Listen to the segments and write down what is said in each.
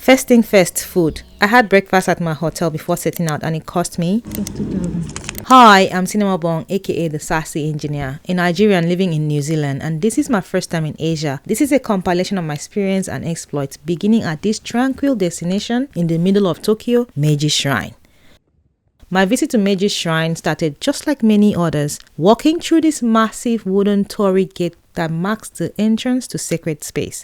First thing first, food. I had breakfast at my hotel before setting out and it cost me 2,000. Hi, I'm Cinema Bong, aka the Sassy engineer, a Nigerian living in New Zealand, and this is my first time in Asia. This is a compilation of my experience and exploits beginning at this tranquil destination in the middle of Tokyo, Meiji Shrine. My visit to Meiji Shrine started just like many others, walking through this massive wooden torii gate that marks the entrance to sacred space.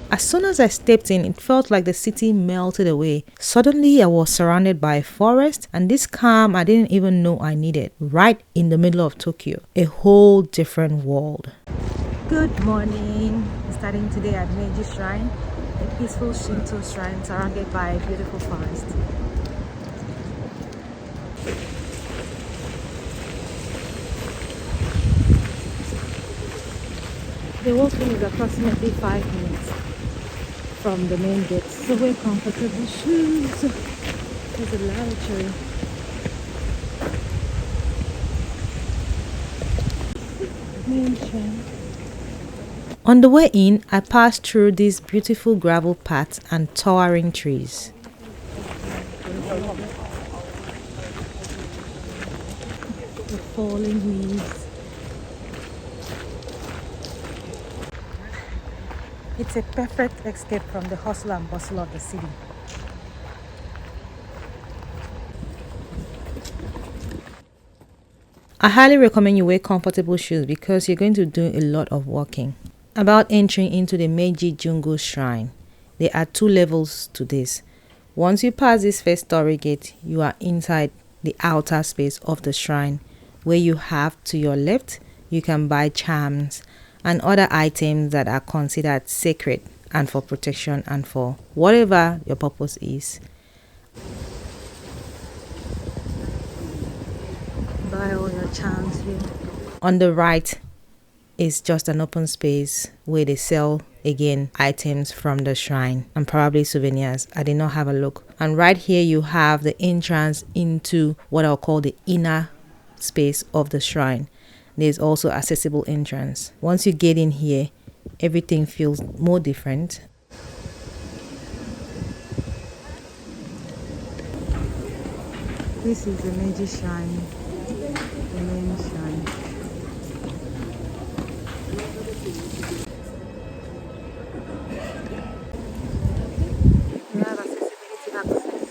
As soon as I stepped in, it felt like the city melted away. Suddenly, I was surrounded by a forest and this calm I didn't even know I needed, right in the middle of Tokyo. A whole different world. Good morning. We're starting today at Meiji Shrine, a peaceful Shinto shrine surrounded by a beautiful forest. The walking is approximately 5 minutes from the main gate, so wear comfortable shoes. There's a lavatory. Main shrine. On the way in, I passed through these beautiful gravel paths and towering trees. The falling leaves. It's a perfect escape from the hustle and bustle of the city. I highly recommend you wear comfortable shoes because you're going to do a lot of walking. About entering into the Meiji Jungo Shrine, there are 2 levels to this. Once you pass this first torii gate, you are inside the outer space of the shrine, where you have to your left, you can buy charms and other items that are considered sacred and for protection and for whatever your purpose is. Buy all your charms here. On the right is just an open space where they sell again items from the shrine and probably souvenirs. I did not have a look. And right here you have the entrance into what I'll call the inner space of the shrine. There's also accessible entrance. Once you get in here, everything feels more different. This is the Meiji Shrine, the main shrine. We have accessibility access.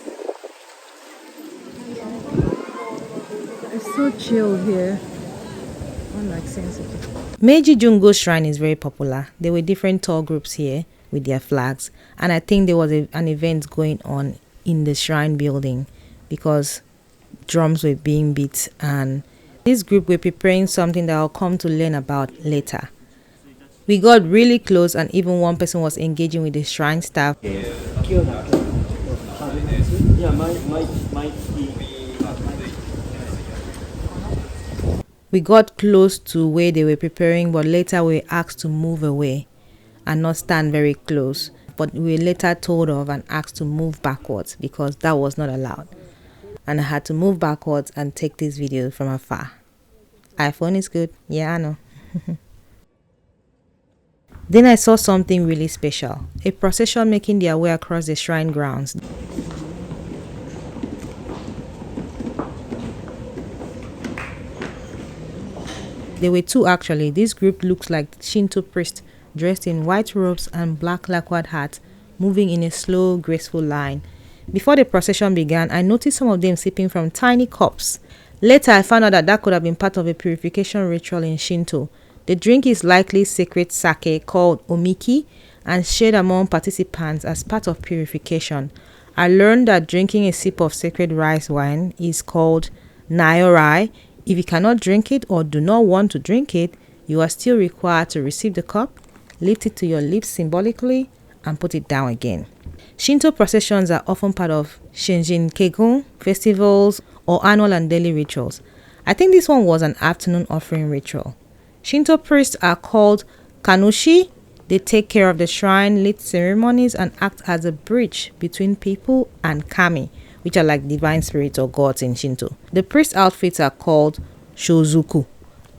It's so chill here. Meiji Jungo Shrine is very popular. There were different tour groups here with their flags, and I think there was an event going on in the shrine building because drums were being beat, and this group were preparing something that I'll come to learn about later. We got really close and even one person was engaging with the shrine staff. We got close to where they were preparing, but later we were asked to move away and not stand very close. But we were later told off and asked to move backwards because that was not allowed. And I had to move backwards and take this video from afar. iPhone is good. Yeah, I know. Then I saw something really special. A procession making their way across the shrine grounds. There were 2 actually. This group looks like Shinto priests dressed in white robes and black lacquered hats, moving in a slow, graceful line. Before the procession began, I noticed some of them sipping from tiny cups. Later, I found out that could have been part of a purification ritual in Shinto. The drink is likely sacred sake called omiki and shared among participants as part of purification. I learned that drinking a sip of sacred rice wine is called naiorai. If you cannot drink it or do not want to drink it, you are still required to receive the cup, lift it to your lips symbolically, and put it down again. Shinto processions are often part of Shinjin Keigun festivals or annual and daily rituals. I think this one was an afternoon offering ritual. Shinto priests are called kanushi. They take care of the shrine, lead ceremonies, and act as a bridge between people and kami, which are like divine spirits or gods in Shinto. The priest outfits are called shozuku,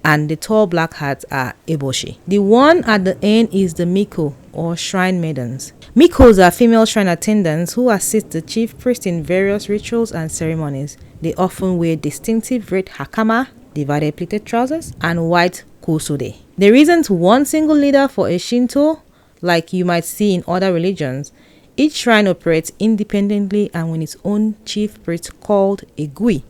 and the tall black hats are eboshi. The one at the end is the miko, or shrine maidens. Mikos are female shrine attendants who assist the chief priest in various rituals and ceremonies. They often wear distinctive red hakama, divided pleated trousers, and white kosude. There isn't one single leader for a Shinto like you might see in other religions. Each shrine operates independently and with its own chief priest called a gui.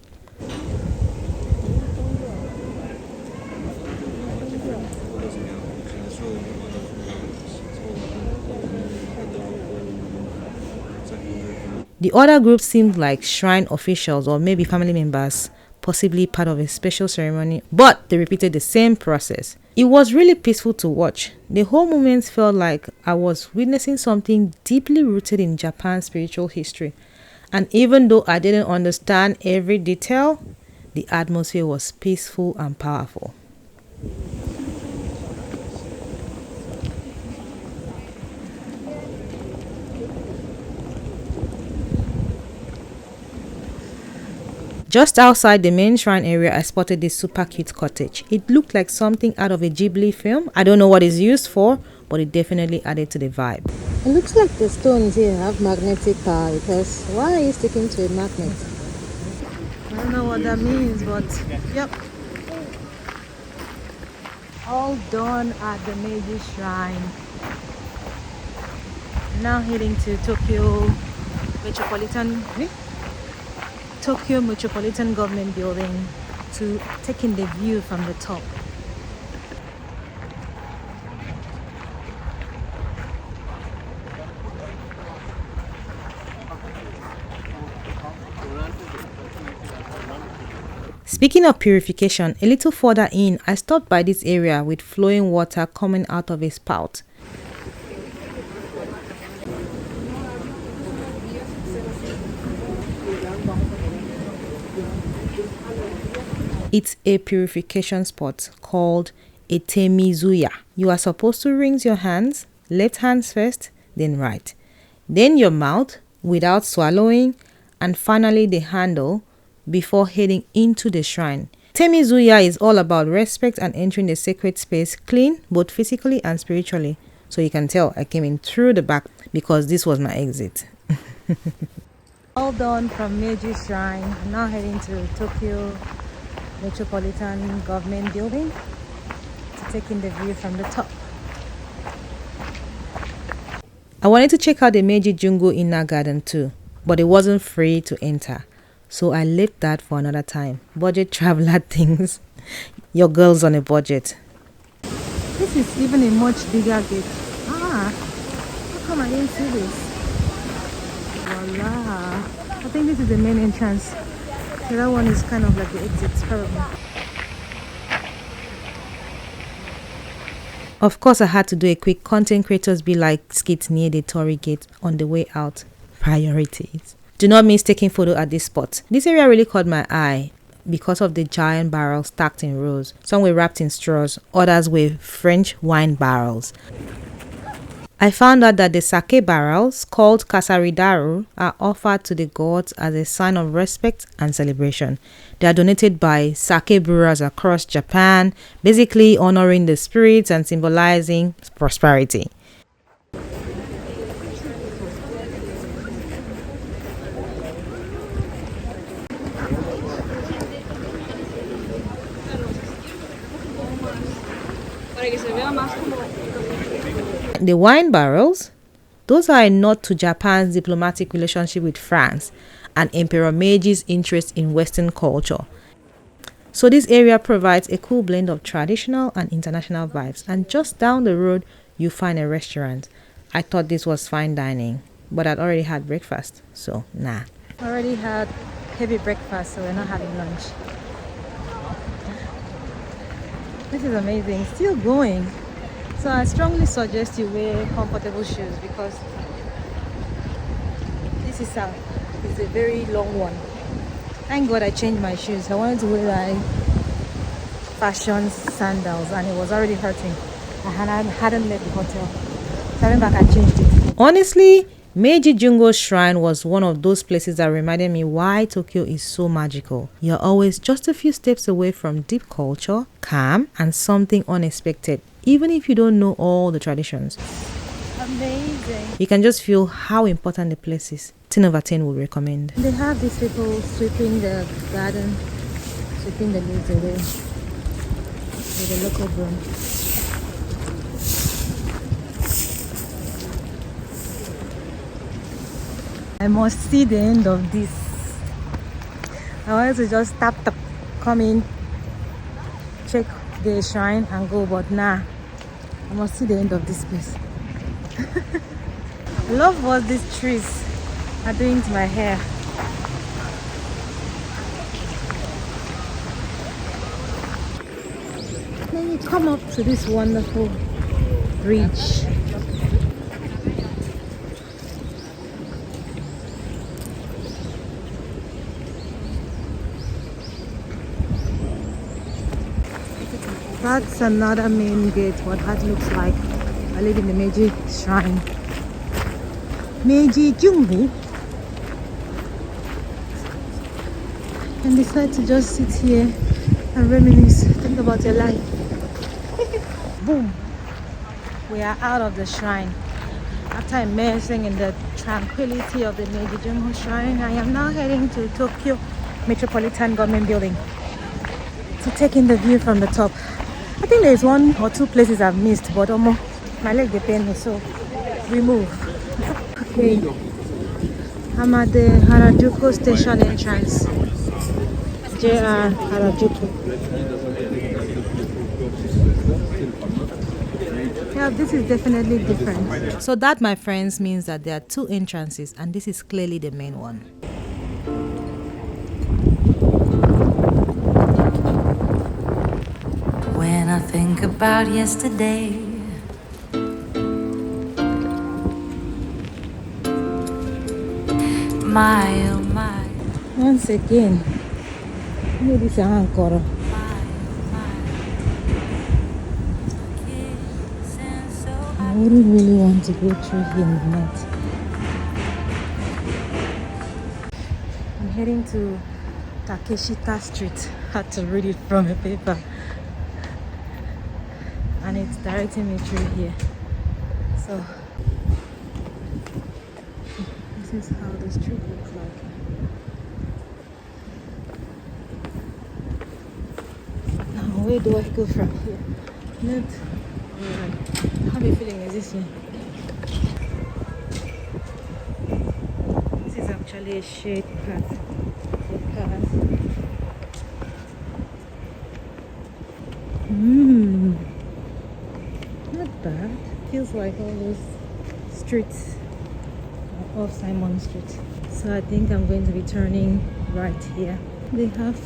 The other group seemed like shrine officials or maybe family members, possibly part of a special ceremony, but they repeated the same process. It was really peaceful to watch. The whole moment felt like I was witnessing something deeply rooted in Japan's spiritual history. And even though I didn't understand every detail, the atmosphere was peaceful and powerful. Just outside the main shrine area, I spotted this super cute cottage. It looked like something out of a Ghibli film. I don't know what it's used for, but it definitely added to the vibe. It looks like the stones here have magnetic power, because why are you sticking to a magnet? I don't know what that means, but yep. All done at the Meiji Shrine. Now heading to Tokyo Metropolitan Government Building to take in the view from the top. Speaking of purification, a little further in, I stopped by this area with flowing water coming out of a spout. It's a purification spot called a temizuya. You are supposed to rinse your hands, left hands first, then right. Then your mouth without swallowing, and finally the handle before heading into the shrine. Temizuya is all about respect and entering the sacred space clean, both physically and spiritually. So you can tell I came in through the back because this was my exit. All done from Meiji Shrine. I'm now heading to Tokyo Metropolitan Government Building to take in the view from the top. I wanted to check out the Meiji Jungo Inner Garden too, but it wasn't free to enter, so I left that for another time. Budget traveler things. Your girl's on a budget. This is even a much bigger gate. How come I didn't see this? Voila. I think this is the main entrance. The other one is kind of like the exit, probably. Of course, I had to do a quick content creators be like skit near the Torii gate on the way out. Priorities. Do not miss taking photo at this spot. This area really caught my eye because of the giant barrels stacked in rows. Some were wrapped in straws, others were French wine barrels. I found out that the sake barrels, called kasaridaru, are offered to the gods as a sign of respect and celebration. They are donated by sake brewers across Japan, basically honoring the spirits and symbolizing prosperity. The wine barrels, those are a nod to Japan's diplomatic relationship with France and Emperor Meiji's interest in Western culture. So this area provides a cool blend of traditional and international vibes, and just down the road you find a restaurant. I thought this was fine dining, but I'd already had breakfast, so nah. Already had heavy breakfast, so we're not having lunch. This is amazing, still going. So I strongly suggest you wear comfortable shoes because this is it's a very long one. Thank God I changed my shoes. I wanted to wear like fashion sandals and it was already hurting. I hadn't left the hotel. Coming back, I changed it. Honestly, Meiji Shrine was one of those places that reminded me why Tokyo is so magical. You're always just a few steps away from deep culture, calm, and something unexpected, even if you don't know all the traditions. Amazing. You can just feel how important the place is. 10 over 10 would recommend. They have these people sweeping the garden, sweeping the leaves away with a local broom. I must see the end of this. I wanted to just tap, come in, check the shrine and go, but nah, I must see the end of this place. I love what these trees are doing to my hair. Then you come up to this wonderful bridge. That's another main gate, what that looks like. I live in the Meiji Shrine. Meiji Jungu. And decide to just sit here and reminisce, think about your life. Boom! We are out of the shrine. After immersing in the tranquility of the Meiji Jungu Shrine, I am now heading to Tokyo Metropolitan Government Building to take in the view from the top. I think there's one or two places I've missed, but my leg they pain me, so we move. Okay, I'm at the Harajuku station entrance. JR Harajuku. Yeah, this is definitely different. So that, my friends, means that there are two entrances, and this is clearly the main one. When I think about yesterday, my oh my. Once again, maybe it's an encore. I wouldn't really want to go through here in the night. I'm heading to Takeshita Street. Had to read it from a paper. And it's directing me through here. So this is how the street looks like. Now where do I go from here? Not how are you feeling? Is this here? This is actually a shade path for cars. Not bad. Feels like all those streets are off Simon Street. So I think I'm going to be turning right here. They have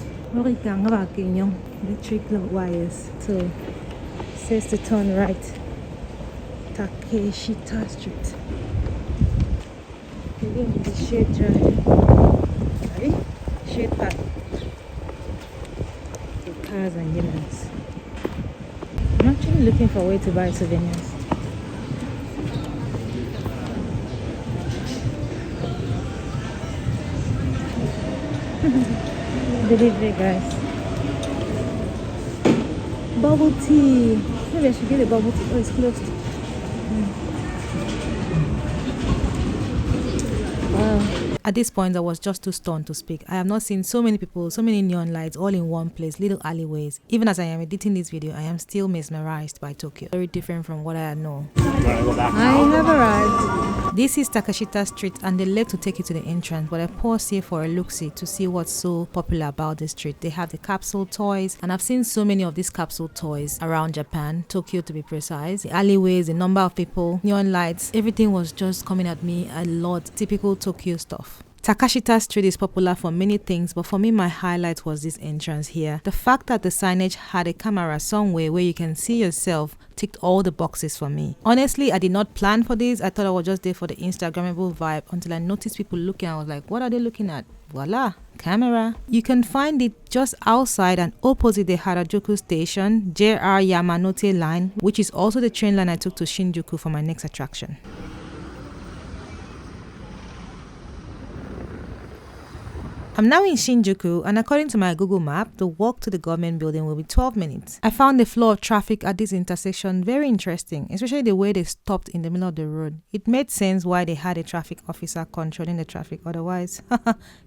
electric wires, so it says to turn right. Takeshita Street. Again, the shade drive. Sorry? Shade path for cars and humans. I'm actually looking for a way to buy souvenirs. Delivery, guys. Bubble tea. Maybe I should get a bubble tea. Oh, it's closed. Wow. At this point, I was just too stunned to speak. I have not seen so many people, so many neon lights all in one place, little alleyways. Even as I am editing this video, I am still mesmerized by Tokyo. Very different from what I know. I have arrived. This is Takeshita Street, and they left to take you to the entrance, but I paused here for a look-see to see what's so popular about this street. They have the capsule toys, and I've seen so many of these capsule toys around Japan, Tokyo to be precise. The alleyways, the number of people, neon lights, everything was just coming at me a lot. Typical Tokyo stuff. Takeshita Street is popular for many things, but for me, my highlight was this entrance here. The fact that the signage had a camera somewhere where you can see yourself ticked all the boxes for me. Honestly, I did not plan for this. I thought I was just there for the Instagrammable vibe until I noticed people looking. I was like, what are they looking at? Voila, camera. You can find it just outside and opposite the Harajuku station, JR Yamanote line, which is also the train line I took to Shinjuku for my next attraction. I'm now in Shinjuku, and according to my Google map, the walk to the government building will be 12 minutes. I found the flow of traffic at this intersection very interesting, especially the way they stopped in the middle of the road. It made sense why they had a traffic officer controlling the traffic otherwise.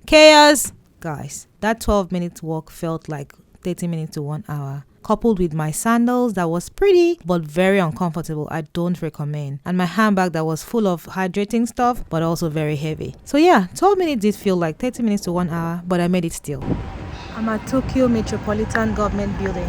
Chaos! Guys, that 12-minute walk felt like 30 minutes to 1 hour. Coupled with my sandals that was pretty but very uncomfortable, I don't recommend. And my handbag that was full of hydrating stuff but also very heavy. So yeah, 12 minutes did feel like 30 minutes to 1 hour, but I made it still. I'm at Tokyo Metropolitan Government Building.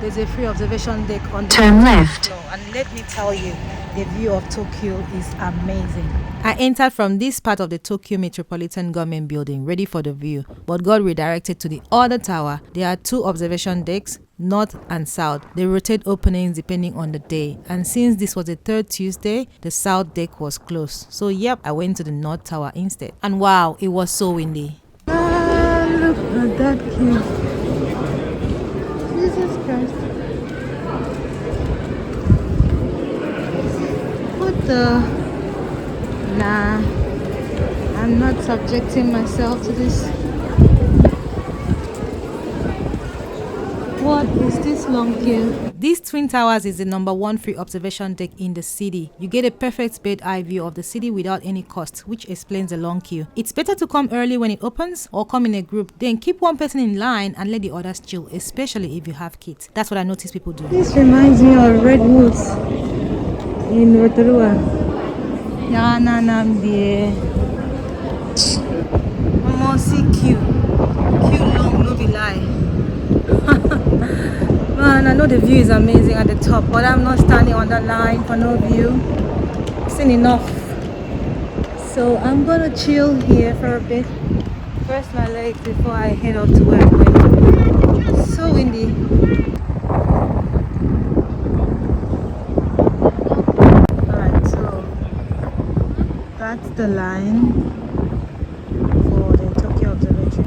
There's a free observation deck on the Turn left. floor, and let me tell you, the view of Tokyo is amazing. I entered from this part of the Tokyo Metropolitan Government Building ready for the view, but got redirected to the other tower. There are 2 observation decks, north and south. They rotate openings depending on the day, and since this was the 3rd Tuesday, the south deck was closed. So yep, I went to the north tower instead. And wow, it was so windy. Look at that queue. Jesus Christ. What the? Nah, I'm not subjecting myself to this. What is this long queue? These Twin Towers is the #1 free observation deck in the city. You get a perfect bird eye view of the city without any cost, which explains the long queue. It's better to come early when it opens or come in a group, then keep one person in line and let the others chill, especially if you have kids. That's what I notice people do. This reminds me of Redwoods in Rotorua. Yeah, almost see queue long, no be lie. Man, I know the view is amazing at the top, but I'm not standing on the line for no view. I've seen enough, so I'm gonna chill here for a bit, rest my legs before I head up to where I'm going to. It's so windy. That's the line for the Tokyo Observatory.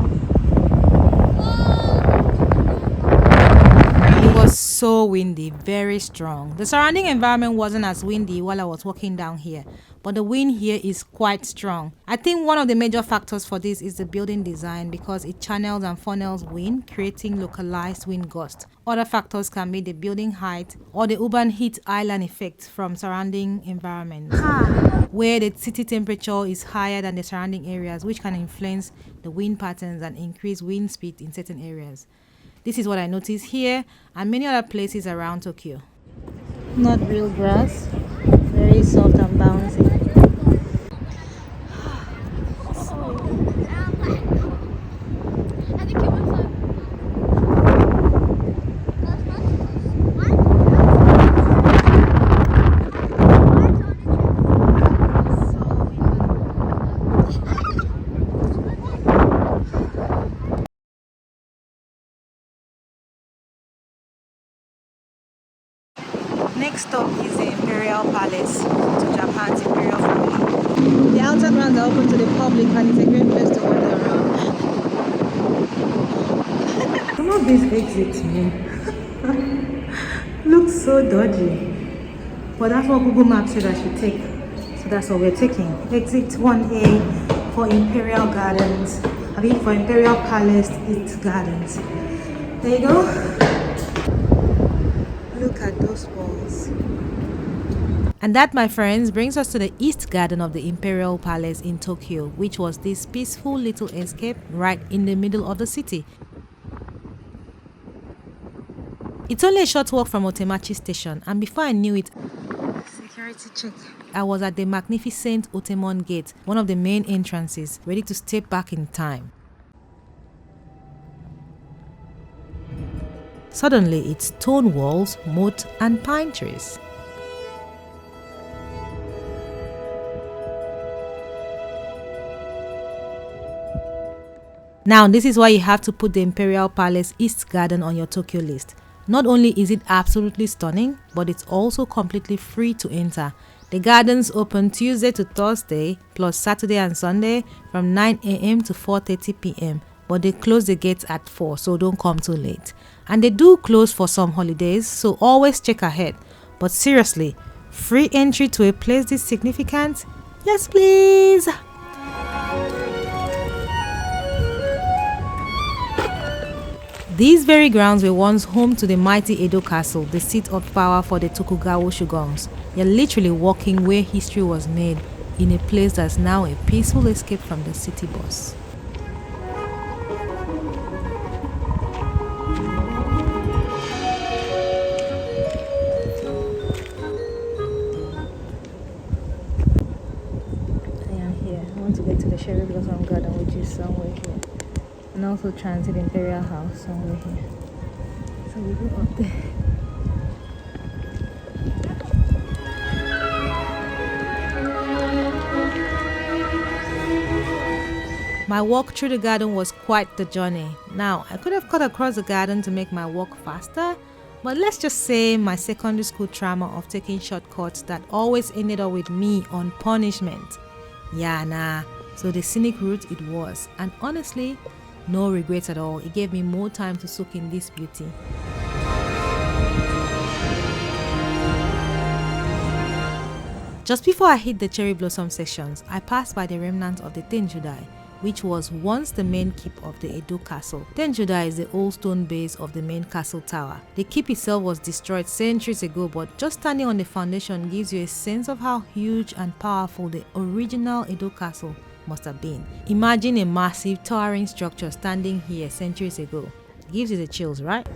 It was so windy, very strong. The surrounding environment wasn't as windy while I was walking down here, but the wind here is quite strong. I think one of the major factors for this is the building design, because it channels and funnels wind, creating localized wind gusts. Other factors can be the building height or the urban heat island effect from surrounding environments, where the city temperature is higher than the surrounding areas, which can influence the wind patterns and increase wind speed in certain areas. This is what I noticed here and many other places around Tokyo. Not real grass, very soft and bouncy. Next stop is the Imperial Palace, to Japan's Imperial family. The outer grounds are open to the public and it's a great place to wander around. Some of these exits, man, looks so dodgy. But that's what Google Maps said I should take. So that's what we're taking. Exit 1A for Imperial Gardens. I mean for Imperial Palace, it's Gardens. There you go. Look at those walls. And that, my friends, brings us to the East Garden of the Imperial Palace in Tokyo, which was this peaceful little escape right in the middle of the city. It's only a short walk from Otemachi Station, and before I knew it, security check, I was at the magnificent Otemon Gate, one of the main entrances, ready to step back in time. Suddenly, it's stone walls, moat, and pine trees. Now, this is why you have to put the Imperial Palace East Garden on your Tokyo list. Not only is it absolutely stunning, but it's also completely free to enter. The gardens open Tuesday to Thursday, plus Saturday and Sunday from 9 a.m. to 4:30 p.m. But they close the gates at 4, so don't come too late. And they do close for some holidays, so always check ahead. But seriously, free entry to a place this significant? Yes, please! These very grounds were once home to the mighty Edo Castle, the seat of power for the Tokugawa shoguns. You're literally walking where history was made, in a place that's now a peaceful escape from the city bus. I want to get to the Cherry Blossom Garden, which is somewhere here, and also transit Imperial House somewhere here. So we go up there. My walk through the garden was quite the journey. Now, I could have cut across the garden to make my walk faster, but let's just say my secondary school trauma of taking shortcuts that always ended up with me on punishment. Yeah, nah. So the scenic route it was, and honestly, no regrets at all. It gave me more time to soak in this beauty. Just before I hit the cherry blossom sections, I passed by the remnants of the Tenjudai, which was once the main keep of the Edo castle. Tenjudai is the old stone base of the main castle tower. The keep itself was destroyed centuries ago, but just standing on the foundation gives you a sense of how huge and powerful the original Edo castle must have been. Imagine a massive towering structure standing here centuries ago. Gives you the chills, right?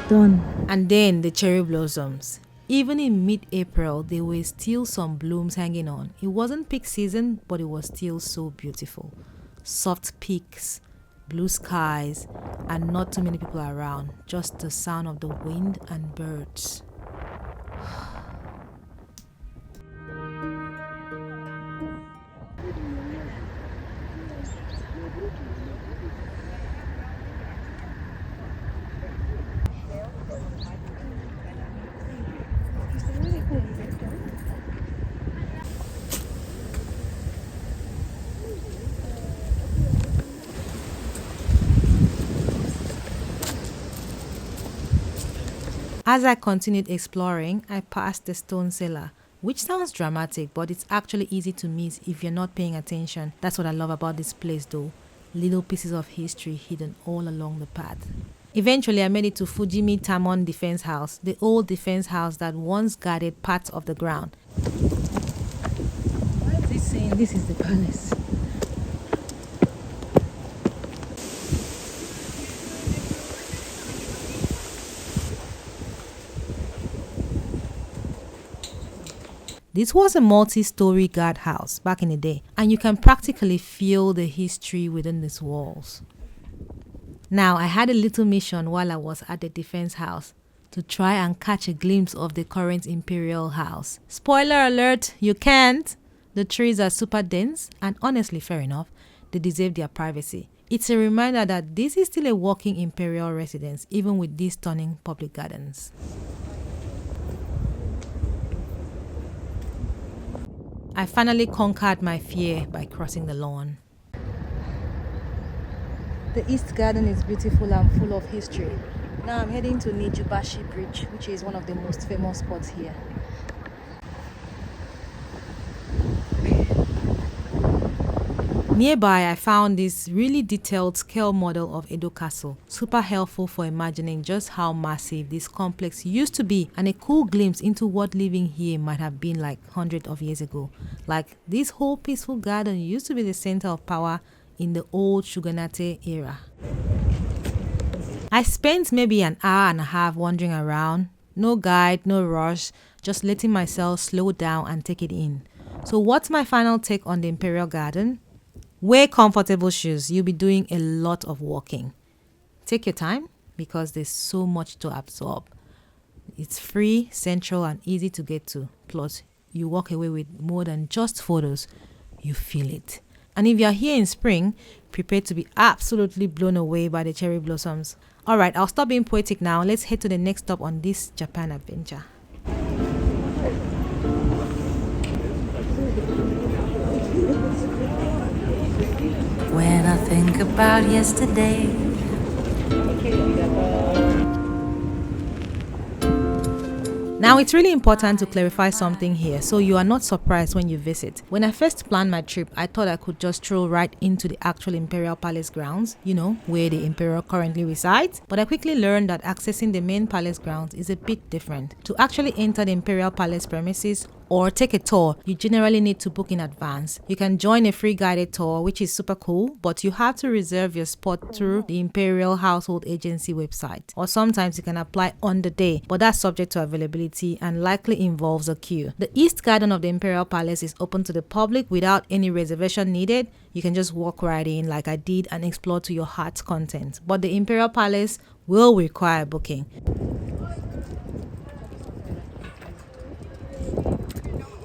Done. And then the cherry blossoms. Even in mid-April, there were still some blooms hanging on. It wasn't peak season, but it was still so beautiful. Soft peaks, blue skies, and not too many people around. Just the sound of the wind and birds. As I continued exploring, I passed the stone cellar, which sounds dramatic, but it's actually easy to miss if you're not paying attention. That's what I love about this place though. Little pieces of history hidden all along the path. Eventually, I made it to Fujimi Tamon Defense House, the old defense house that once guarded parts of the ground. Why is it saying this is the palace? This was a multi-story guardhouse back in the day, and you can practically feel the history within these walls. Now, I had a little mission while I was at the defense house to try and catch a glimpse of the current imperial house. Spoiler alert, you can't! The trees are super dense, and honestly, fair enough, they deserve their privacy. It's a reminder that this is still a walking imperial residence, even with these stunning public gardens. I finally conquered my fear by crossing the lawn. The East Garden is beautiful and full of history. Now I'm heading to Nijubashi Bridge, which is one of the most famous spots here. Nearby, I found this really detailed scale model of Edo Castle, super helpful for imagining just how massive this complex used to be, and a cool glimpse into what living here might have been like hundreds of years ago. Like, this whole peaceful garden used to be the center of power in the old Shogunate era. I spent maybe an hour and a half wandering around, no guide, no rush, just letting myself slow down and take it in. So what's my final take on the Imperial Garden? Wear comfortable shoes. You'll be doing a lot of walking. Take your time because there's so much to absorb. It's free, central, and easy to get to. Plus, you walk away with more than just photos. You feel it. And if you're here in spring, prepare to be absolutely blown away by the cherry blossoms. Alright, I'll stop being poetic now. Let's head to the next stop on this Japan adventure. When I think about yesterday, Now, it's really important to clarify something here so you are not surprised when you visit. When I first planned my trip, I thought I could just stroll right into the actual Imperial Palace grounds, you know, where the Emperor currently resides. But I quickly learned that accessing the main palace grounds is a bit different. To actually enter the Imperial Palace premises or take a tour, you generally need to book in advance. You can join a free guided tour, which is super cool, but you have to reserve your spot through the Imperial Household Agency website. Or sometimes you can apply on the day, but that's subject to availability and likely involves a queue. The East Garden of the Imperial Palace is open to the public without any reservation needed. You can just walk right in like I did and explore to your heart's content. But the Imperial Palace will require booking.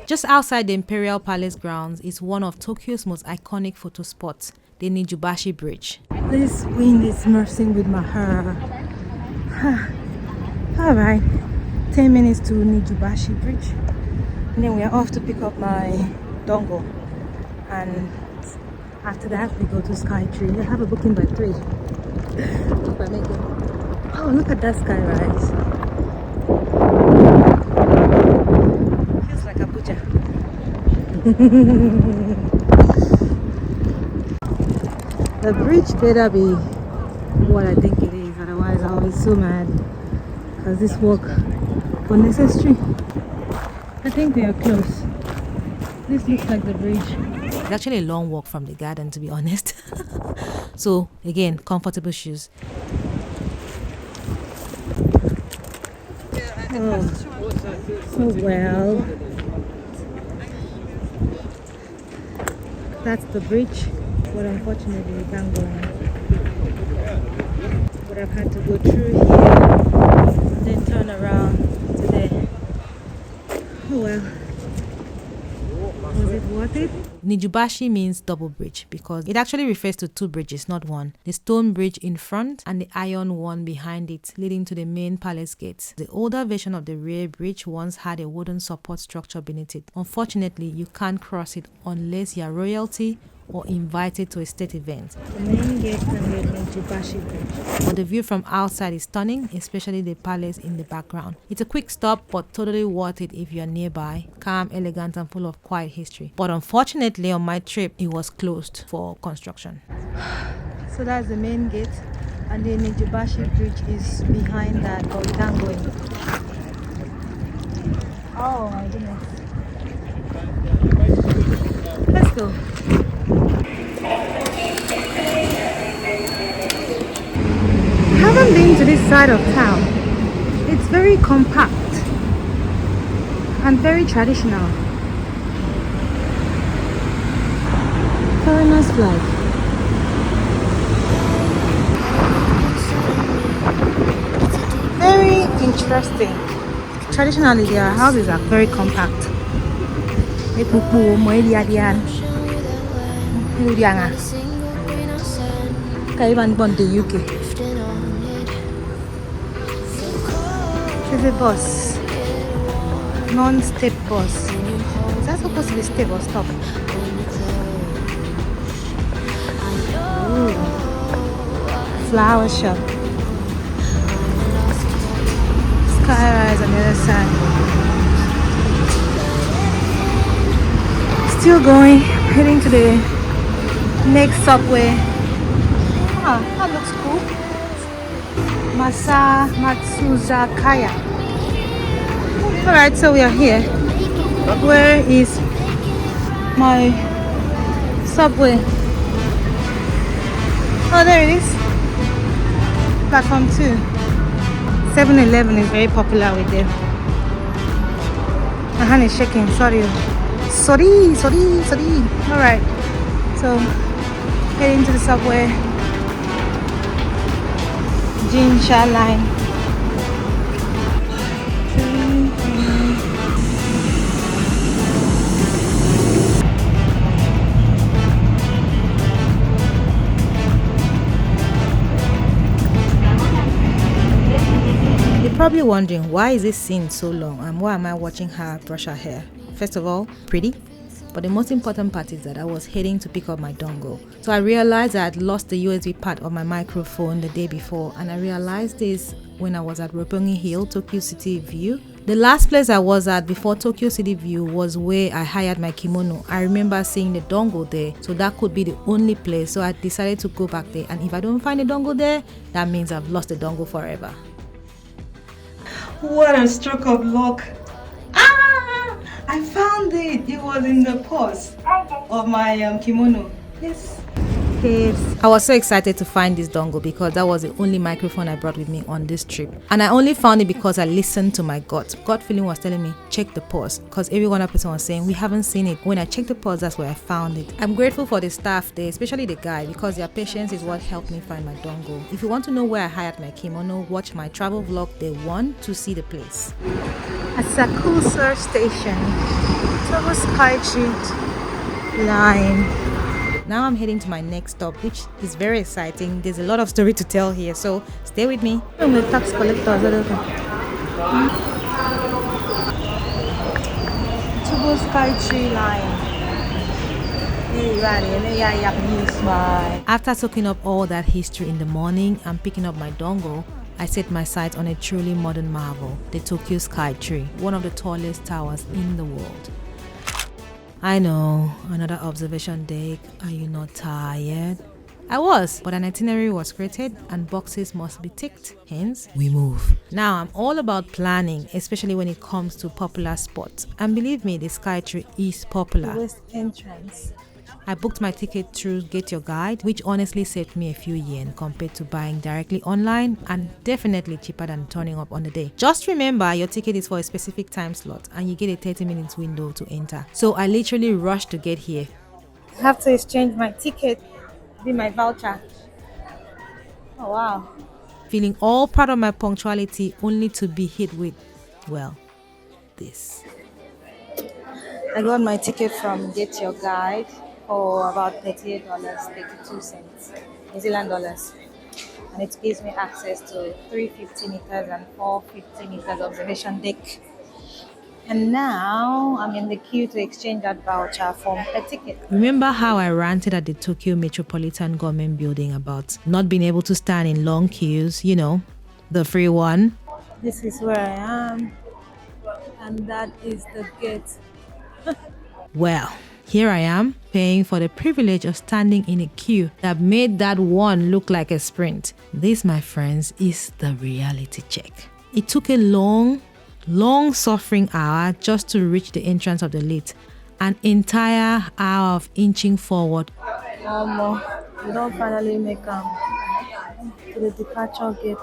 Just outside the Imperial Palace grounds is one of Tokyo's most iconic photo spots, the Nijubashi Bridge. This wind is messing with my hair. Alright, 10 minutes to Nijubashi Bridge. And then we are off to pick up my dongle. And after that, we go to Skytree. I have a booking by 3. Hope I make it. Oh, look at that skyrise. Feels like Abuja. The bridge better be what I think it is, otherwise I'll be so mad because this walk unnecessary. I think we are close. This looks like the bridge. It's actually a long walk from the garden, to be honest. So again, comfortable shoes. Oh well, that's the bridge, but unfortunately we can't go on. But I've had to go through here, then turn around to there. Oh well. Was it worth it? Nijubashi means double bridge because it actually refers to 2 bridges, not one. The stone bridge in front and the iron one behind it, leading to the main palace gates. The older version of the rear bridge once had a wooden support structure beneath it. Unfortunately, you can't cross it unless you are royalty or invited to a state event. The main gate and the Nijubashi Bridge. But the view from outside is stunning, especially the palace in the background. It's a quick stop, but totally worth it if you're nearby. Calm, elegant, and full of quiet history. But unfortunately, on my trip, it was closed for construction. So that's the main gate, and the Nijubashi Bridge is behind that, but we can't go in. Oh my goodness. Let's go. I haven't been to this side of town. It's very compact and very traditional. Foreigners flag. Very interesting. Traditionally, their houses are very compact. Even born the UK. There's a bus, non-step bus. Is that supposed to be step or stop? Ooh. Flower shop. Skyrise on the other side. Still going, heading to the next subway. Ah, that looks cool. Matsuzakaya. Alright, so we are here. Where is my subway? Oh, there it is. Platform 2. 7-Eleven is very popular with them. My hand is shaking, sorry. Sorry. Alright, so heading to the subway. Ginger line. You're probably wondering, why is this scene so long and why am I watching her brush her hair? First of all, pretty. But the most important part is that I was heading to pick up my dongle. So I realized I had lost the USB part of my microphone the day before, and I realized this when I was at Roppongi Hill, Tokyo City View, The last place I was at before Tokyo City View was where I hired my kimono. I remember seeing the dongo there, so that could be the only place. So I decided to go back there, and if I don't find the dongo there, that means I've lost the dongo forever. What a stroke of luck. Ah! I found it. It was in the purse of my kimono. Yes. I was so excited to find this dongle because that was the only microphone I brought with me on this trip. And I only found it because I listened to my gut. Gut feeling was telling me, check the pause. Because every one person was saying, we haven't seen it. When I checked the pause, that's where I found it. I'm grateful for the staff there, especially the guy, because their patience is what helped me find my dongle. If you want to know where I hired my kimono, watch my travel vlog day 1 to see the place. Asakusa Station. Travel Skytree line. Now I'm heading to my next stop, which is very exciting. There's a lot of story to tell here, so stay with me. I'm the tax collector. Tubo Skytree line. After soaking up all that history in the morning and picking up my dongle, I set my sights on a truly modern marvel, the Tokyo Skytree, one of the tallest towers in the world. I know, another observation deck. Are you not tired? I was, but an itinerary was created and boxes must be ticked, hence we move. Now I'm all about planning, especially when it comes to popular spots. And believe me, the Skytree is popular. The west entrance. I booked my ticket through Get Your Guide, which honestly saved me a few yen compared to buying directly online and definitely cheaper than turning up on the day. Just remember, your ticket is for a specific time slot and you get a 30-minute window to enter. So I literally rushed to get here. I have to exchange my ticket with my voucher. Oh wow. Feeling all proud of my punctuality only to be hit with, well, this. I got my ticket from Get Your Guide for about $38.32 New Zealand dollars, and it gives me access to 350 meters and 450 meters observation deck. And now I'm in the queue to exchange that voucher for a ticket. Remember how I ranted at the Tokyo Metropolitan government building about not being able to stand in long queues, you know, the free one? This is where I am, and that is the gate. Well, here I am, paying for the privilege of standing in a queue that made that one look like a sprint. This, my friends, is the reality check. It took a long suffering hour just to reach the entrance of the lift. An entire hour of inching forward. We don't finally make to the departure gate.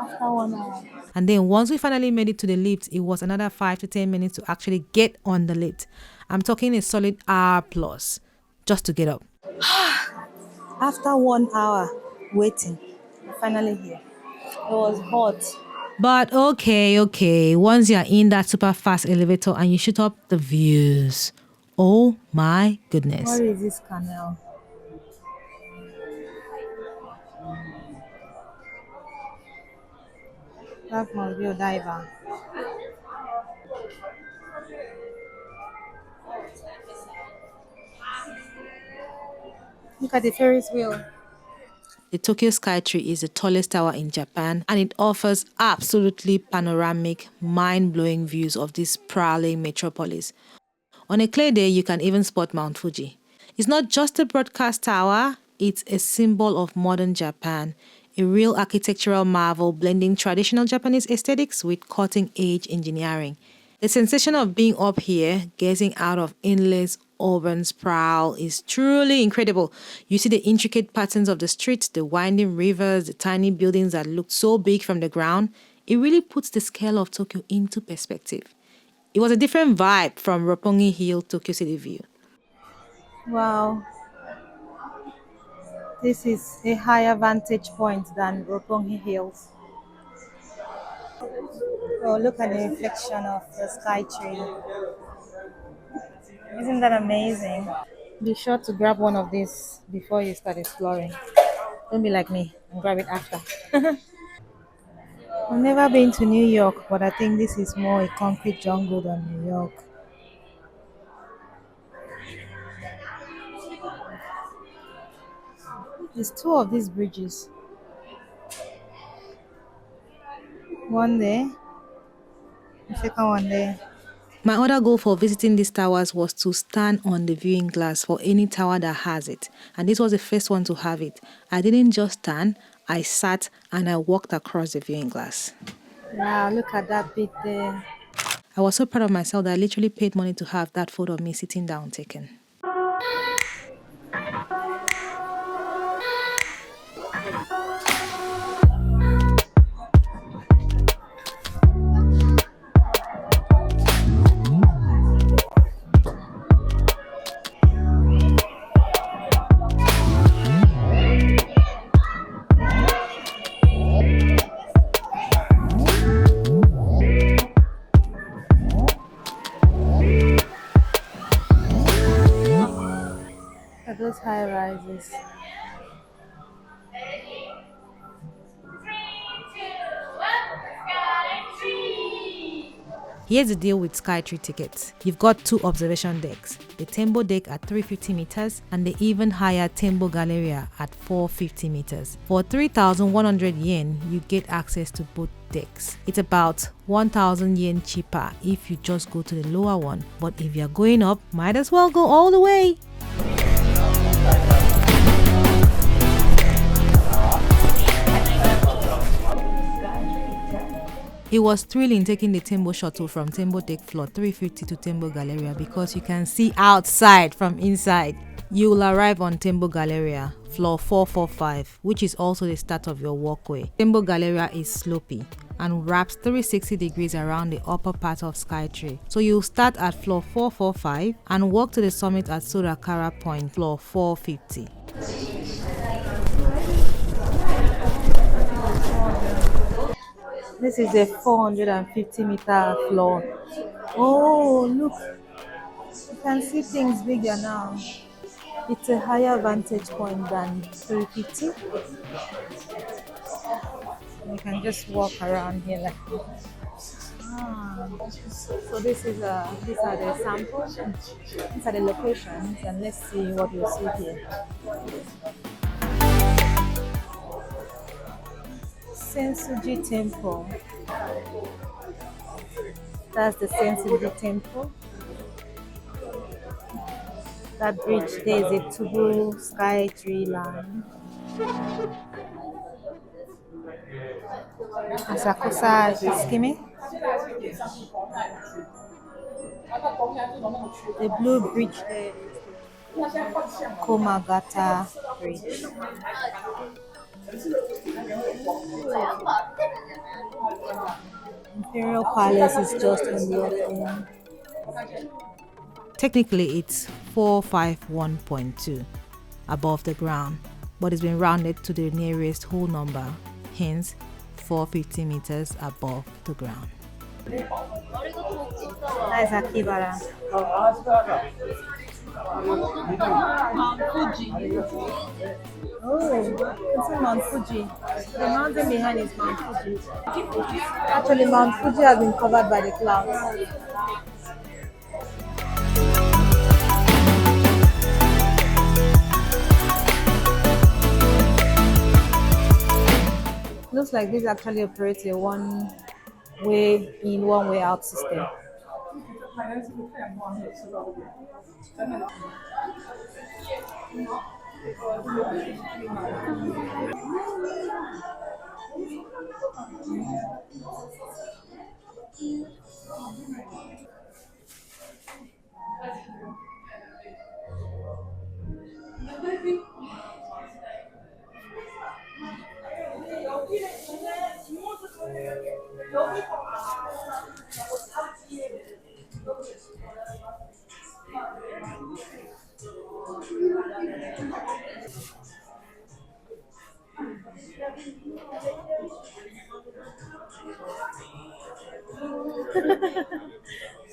After 1 hour. And then once we finally made it to the lift, it was another 5 to 10 minutes to actually get on the lift. I'm talking a solid hour plus just to get up. After 1 hour waiting, we're finally here. It was hot. But okay. Once you're in that super fast elevator and you shoot up the views. Oh my goodness. What is this canal? That must be a diver. Look at the Ferris wheel. The Tokyo Skytree is the tallest tower in Japan, and it offers absolutely panoramic, mind-blowing views of this sprawling metropolis. On a clear day, you can even spot Mount Fuji. It's not just a broadcast tower, it's a symbol of modern Japan, a real architectural marvel blending traditional Japanese aesthetics with cutting-edge engineering. The sensation of being up here, gazing out of endless urban sprawl is truly incredible. You see the intricate patterns of the streets, the winding rivers, the tiny buildings that look so big from the ground. It really puts the scale of Tokyo into perspective. It was a different vibe from Roppongi Hill Tokyo City View. Wow. This is a higher vantage point than Roppongi Hills. Oh, look at the reflection of the Skytree. Isn't that amazing? Be sure to grab one of these before you start exploring. Don't be like me and grab it after. I've never been to New York, but I think this is more a concrete jungle than New York. There's two of these bridges. One day, the second one there. My other goal for visiting these towers was to stand on the viewing glass for any tower that has it. And this was the first one to have it. I didn't just stand, I sat and I walked across the viewing glass. Wow, look at that bit there. I was so proud of myself that I literally paid money to have that photo of me sitting down taken. At those high rises. Here's the deal with Skytree tickets. You've got two observation decks, the Tembo deck at 350 meters and the even higher Tembo Galleria at 450 meters. For 3,100 yen, you get access to both decks. It's about 1,000 yen cheaper if you just go to the lower one, but if you're going up, might as well go all the way. It was thrilling taking the Tembo shuttle from Tembo Deck Floor 350 to Tembo Galleria because you can see outside from inside. You will arrive on Tembo Galleria, floor 445, which is also the start of your walkway. Tembo Galleria is slopey and wraps 360 degrees around the upper part of Skytree. So you'll start at floor 445 and walk to the summit at Sorakara Point, floor 450. This is a 450 meter floor. Oh, look. You can see things bigger now. It's a higher vantage point than 350. You can just walk around here like this. So these are the samples. These are the locations, and let's see what we see here. Sensuji Temple. That's the Sensuji Temple. That bridge there is a Tubu Skytree line. Asakusa is skimming. The blue bridge there is Komagata Bridge. Imperial Palace is just on the other end. Technically, it's 451.2 above the ground, but it's been rounded to the nearest whole number, hence 450 meters above the ground. That is Akibara. Oh, it's Mount Fuji. The mountain behind is Mount Fuji. Actually, Mount Fuji has been covered by the clouds. Looks like this actually operates a one-way in, one-way out system.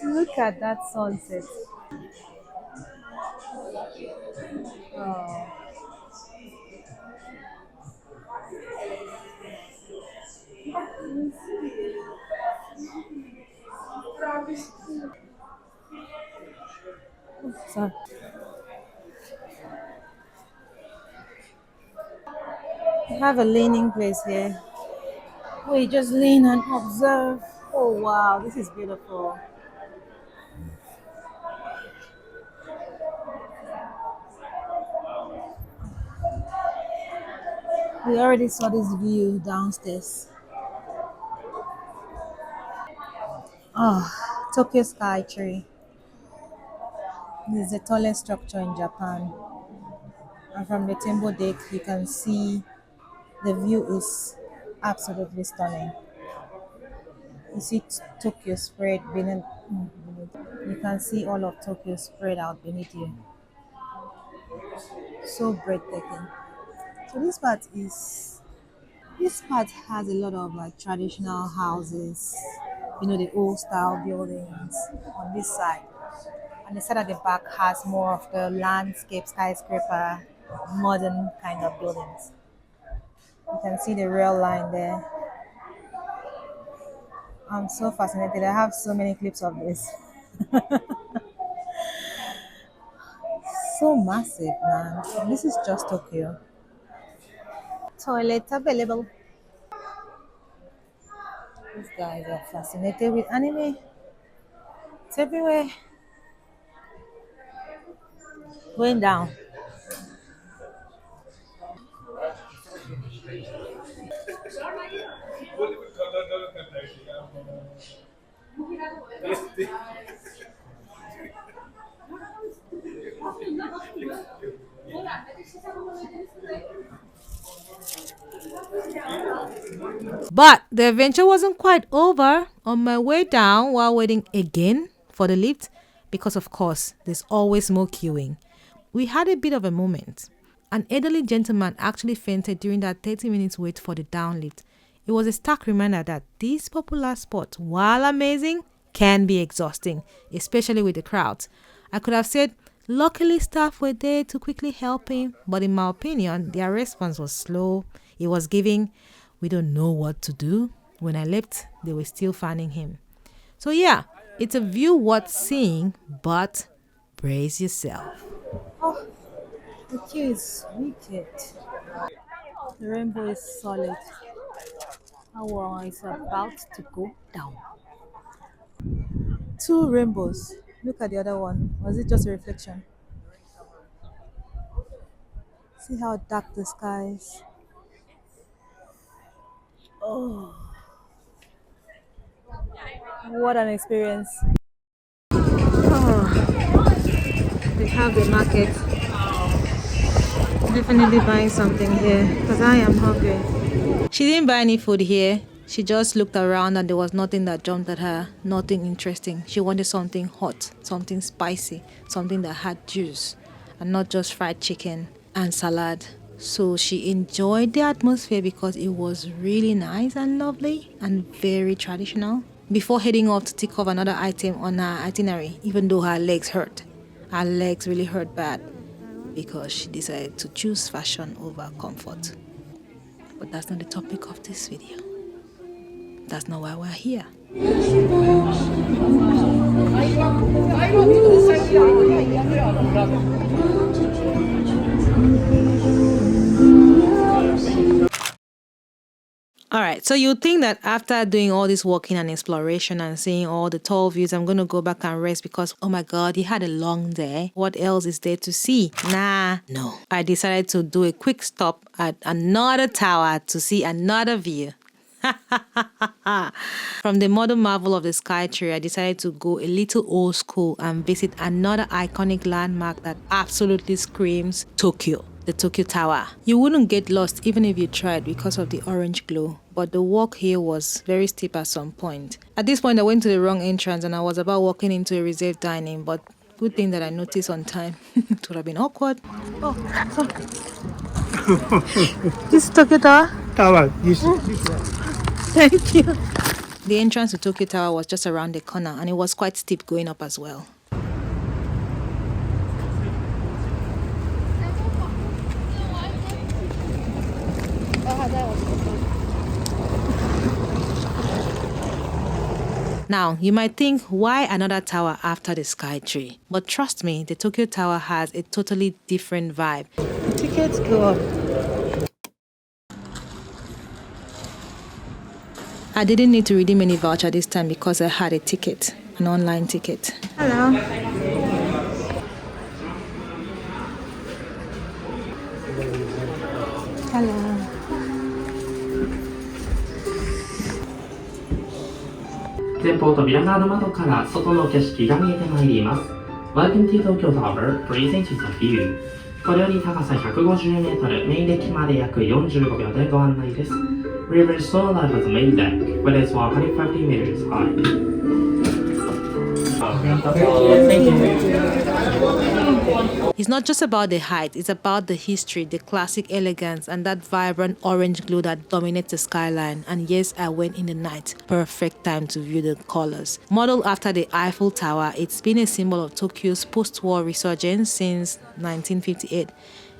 Look at that sunset. Oh. So, we have a leaning place here. We just lean and observe. Oh wow, this is beautiful. We already saw this view downstairs. Oh, Tokyo Skytree. This is the tallest structure in Japan. And from the temple deck, you can see the view is absolutely stunning. You see Tokyo spread beneath. You can see all of Tokyo spread out beneath you. So breathtaking. So this part has a lot of like traditional houses, the old style buildings on this side. And the side at the back has more of the landscape skyscraper, modern kind of buildings. You can see the rail line there. I'm so fascinated. I have so many clips of this. So massive, man. This is just Tokyo. Toilets available. These guys are fascinated with anime. It's everywhere. Going down. But the adventure wasn't quite over. On my way down, while waiting again for the lift, because of course there's always more queuing, we had a bit of a moment. An elderly gentleman actually fainted during that 30 minutes wait for the down lift. It was a stark reminder that this popular spot, while amazing, can be exhausting, especially with the crowds. I could have said, luckily staff were there to quickly help him, but in my opinion, their response was slow. It was giving, we don't know what to do. When I left, they were still fanning him. So yeah, it's a view worth seeing, but brace yourself. Oh, the queue is wicked. The rainbow is solid. Our is about to go down. Two rainbows. Look at the other one. Was it just a reflection? See how dark the sky is. Oh, what an experience. Oh, they have the market. Definitely buying something here because I am hungry. She didn't buy any food here. She just looked around and there was nothing that jumped at her, nothing interesting. She wanted something hot, something spicy, something that had juice and not just fried chicken and salad. So she enjoyed the atmosphere because it was really nice and lovely and very traditional. Before heading off to tick off another item on her itinerary, even though her legs hurt. Her legs really hurt bad because she decided to choose fashion over comfort. But that's not the topic of this video. That's not why we're here. Alright, so you think that after doing all this walking and exploration and seeing all the tall views, I'm going to go back and rest because, oh my god, you had a long day. What else is there to see? Nah, no. I decided to do a quick stop at another tower to see another view. From the modern marvel of the Skytree, I decided to go a little old school and visit another iconic landmark that absolutely screams Tokyo. The Tokyo Tower. You wouldn't get lost even if you tried because of the orange glow, but the walk here was very steep at some point. At this point, I went to the wrong entrance and I was about walking into a reserved dining, but good thing that I noticed on time. It would have been awkward. Oh, this is Tokyo Tower? Tower, yes. Thank you. The entrance to Tokyo Tower was just around the corner and it was quite steep going up as well. Now, you might think, why another tower after the Skytree? But trust me, the Tokyo Tower has a totally different vibe. The tickets go up. I didn't need to redeem any voucher this time because I had a ticket, an online ticket. Hello. Hello. 前方扉側の窓から外の景色が見えてまいります。Welcome to Tokyo Tower, present is a view. これより高さ150メートル、メインデッキまで約45秒でご案内です。River Stone Live as main deck, which is 150 meters high. It's not just about the height, it's about the history, the classic elegance, and that vibrant orange glow that dominates the skyline. And yes, I went in the night. Perfect time to view the colors. Modeled after the Eiffel Tower, it's been a symbol of Tokyo's post-war resurgence since 1958.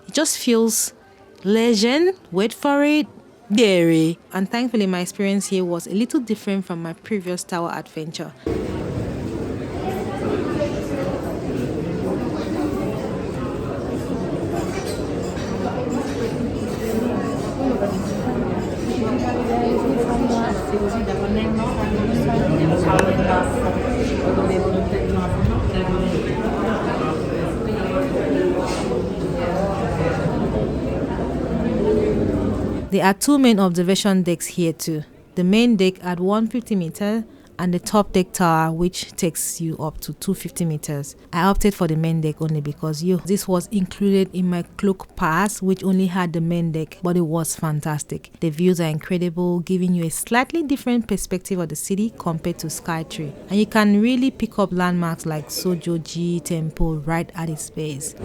It just feels legend, wait for it, dairy. And thankfully, my experience here was a little different from my previous tower adventure. There are two main observation decks here too. The main deck at 150 meters and the top deck tower, which takes you up to 250 meters. I opted for the main deck only because this was included in my cloak pass, which only had the main deck, but it was fantastic. The views are incredible, giving you a slightly different perspective of the city compared to Skytree, and you can really pick up landmarks like Sojoji Temple right at its base.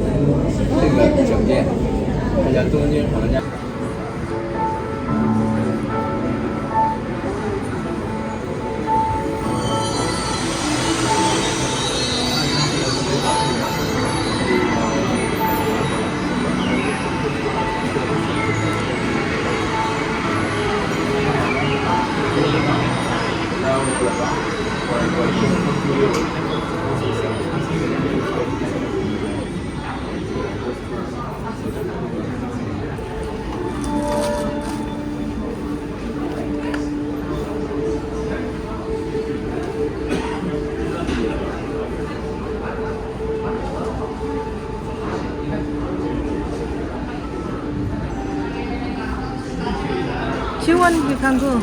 We can go.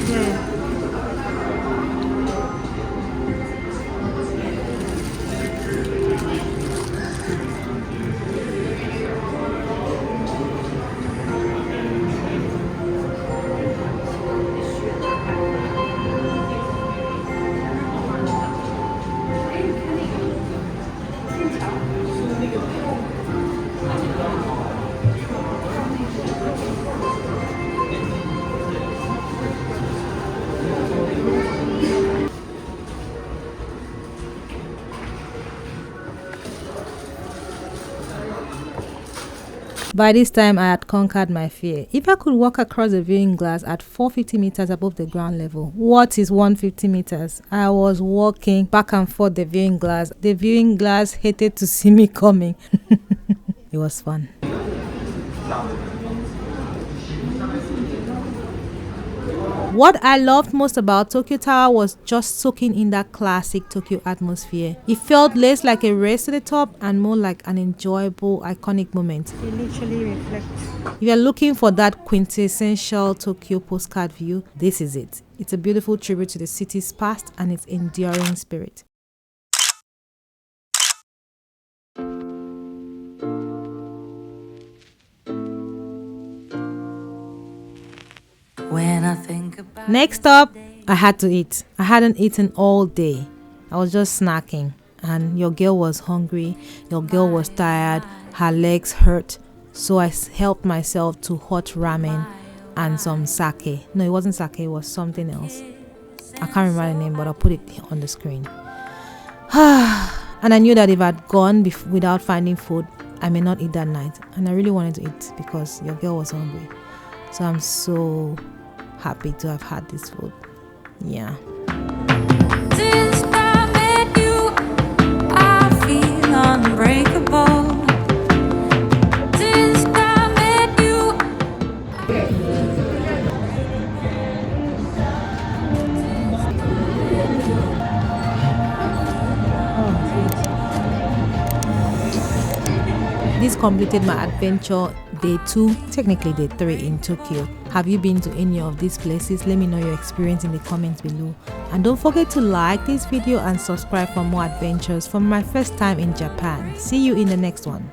Yeah. By this time, I had conquered my fear. If I could walk across the viewing glass at 450 meters above the ground level, what is 150 meters? I was walking back and forth the viewing glass. The viewing glass hated to see me coming. It was fun. What I loved most about Tokyo Tower was just soaking in that classic Tokyo atmosphere. It felt less like a race to the top and more like an enjoyable, iconic moment. It literally reflects. If you're looking for that quintessential Tokyo postcard view, this is it. It's a beautiful tribute to the city's past and its enduring spirit. When I think about Next up, I had to eat. I hadn't eaten all day. I was just snacking, and your girl was hungry. Your girl was tired. Her legs hurt. So I helped myself to hot ramen and some sake. No, it wasn't sake. It was something else. I can't remember the name, but I'll put it on the screen. And I knew that if I'd gone without finding food, I may not eat that night. And I really wanted to eat because your girl was hungry. So I'm so happy to have had this food. Yeah. since I met you, I feel unbreakable. Since I met you. This completed my adventure day 2, technically day 3 in Tokyo. Have you been to any of these places? Let me know your experience in the comments below. And don't forget to like this video and subscribe for more adventures from my first time in Japan. See you in the next one.